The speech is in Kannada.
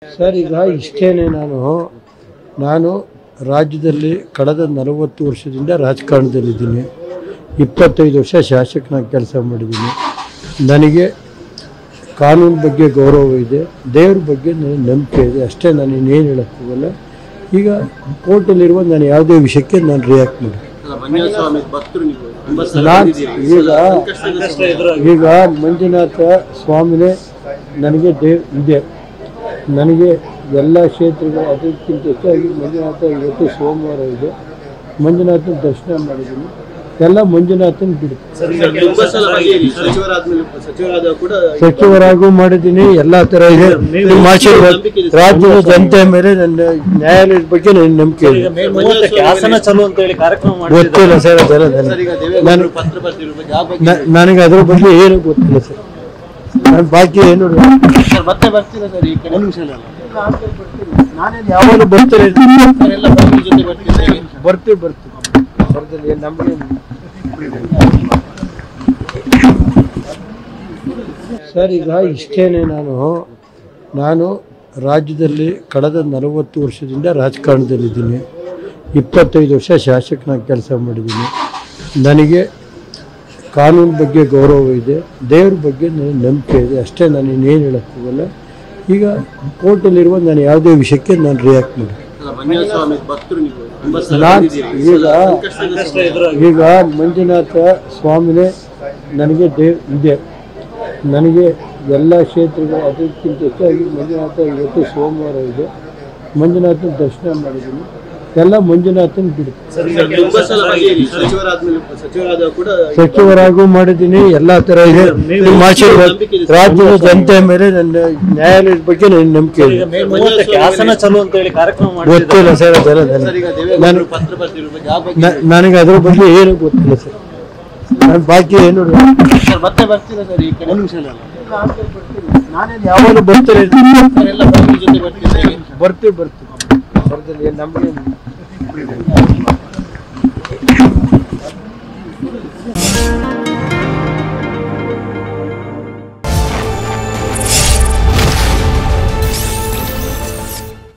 ಸರ್, ಈಗ ಇಷ್ಟೇನೆ ನಾನು ರಾಜ್ಯದಲ್ಲಿ ಕಳೆದ 40 ವರ್ಷದಿಂದ ರಾಜಕಾರಣದಲ್ಲಿದ್ದೀನಿ. 25 ವರ್ಷ ಶಾಸಕನಾಗಿ ಕೆಲಸ ಮಾಡಿದ್ದೀನಿ. ನನಗೆ ಕಾನೂನು ಬಗ್ಗೆ ಗೌರವ ಇದೆ, ದೇವ್ರ ಬಗ್ಗೆ ನನಗೆ ನಂಬಿಕೆ ಇದೆ. ಅಷ್ಟೇ, ನಾನು ಇನ್ನೇನು ಹೇಳೋಕ್ಕಾಗಲ್ಲ. ಈಗ ಕೋರ್ಟಲ್ಲಿರುವ ನಾನು ಯಾವುದೇ ವಿಷಯಕ್ಕೆ ನಾನು ರಿಯಾಕ್ಟ್ ಮಾಡಿ ಈಗ ಮಂಜುನಾಥ ಸ್ವಾಮಿನೇ ನನಗೆ ಇದೆ. ನನಗೆ ಎಲ್ಲ ಕ್ಷೇತ್ರಗಳು ಅದಕ್ಕಿಂತ ಹೆಚ್ಚಾಗಿ ಮಂಜುನಾಥ ಇವತ್ತು ಸೋಮವಾರ ಇದೆ. ಮಂಜುನಾಥನ ದರ್ಶನ ಮಾಡಿದ್ದೀನಿ. ಎಲ್ಲ ಮಂಜುನಾಥನ ಬಿಡುತ್ತೆ. ಸಚಿವರಾಗೂ ಮಾಡಿದ್ದೀನಿ. ಎಲ್ಲ ಥರ ಇದೆ. ರಾಜ್ಯದ ಜನತೆ ಮೇಲೆ ನನ್ನ ನ್ಯಾಯಾಲಯದ ಬಗ್ಗೆ ನನ್ನ ನಂಬಿಕೆ ಇದೆ. ಗೊತ್ತಿಲ್ಲ ಸರ್, ನನಗೆ ಅದ್ರ ಬಗ್ಗೆ ಏನು ಗೊತ್ತಿಲ್ಲ ಸರ್. ನಾನು ಬಾಕಿ ಏನು ನಾನೇನು ಯಾವಾಗ ಬರ್ತೀನಿ ನಮಗೆ ಸರ್, ಈಗ ಇಷ್ಟೇನೆ ನಾನು ರಾಜ್ಯದಲ್ಲಿ ಕಳೆದ 40 ವರ್ಷದಿಂದ ರಾಜಕಾರಣದಲ್ಲಿದ್ದೀನಿ. 25 ವರ್ಷ ಶಾಸಕನಾಗಿ ಕೆಲಸ ಮಾಡಿದ್ದೀನಿ. ನನಗೆ ಕಾನೂನು ಬಗ್ಗೆ ಗೌರವ ಇದೆ, ದೇವ್ರ ಬಗ್ಗೆ ನನಗೆ ನಂಬಿಕೆ ಇದೆ. ಅಷ್ಟೇ, ನಾನು ಇನ್ನೇನು ಹೇಳೋಕ್ಕಾಗಲ್ಲ. ಈಗ ಕೋರ್ಟಲ್ಲಿರುವ ನಾನು ಯಾವುದೇ ವಿಷಯಕ್ಕೆ ನಾನು ರಿಯಾಕ್ಟ್ ಮಾಡಿ ಈಗ ಮಂಜುನಾಥ ಸ್ವಾಮಿನೇ ನನಗೆ ಇದೆ. ನನಗೆ ಎಲ್ಲ ಕ್ಷೇತ್ರಗಳು ಅದಕ್ಕಿಂತ ಹೆಚ್ಚಾಗಿ ಮಂಜುನಾಥ ಇವತ್ತು ಸೋಮವಾರ ಇದೆ. ಮಂಜುನಾಥನ ದರ್ಶನ ಮಾಡಿದ್ದೀನಿ. ಎಲ್ಲ ಮಂಜುನಾಥನ ಬಿಡುತ್ತೆ. ಸಚಿವರಾಗೂ ಮಾಡಿದ್ದೀನಿ. ಎಲ್ಲ ಥರ ಇದೆ. ರಾಜ್ಯದ ಜನತೆ ಮೇಲೆ ನನ್ನ ನ್ಯಾಯಾಲಯದ ಬಗ್ಗೆ ನನ್ನ ನಂಬಿಕೆ ಇದೆ. ಗೊತ್ತಿಲ್ಲ ಸರ್, ನನಗೆ ಅದ್ರ ಬಗ್ಗೆ ಏನು ಗೊತ್ತಿಲ್ಲ ಸರ್. ನಾನು ಬಾಕಿ ಏನು ನಾನೇನು ಯಾವಾಗ ಬರ್ತೀನಿ ನಮಗೆ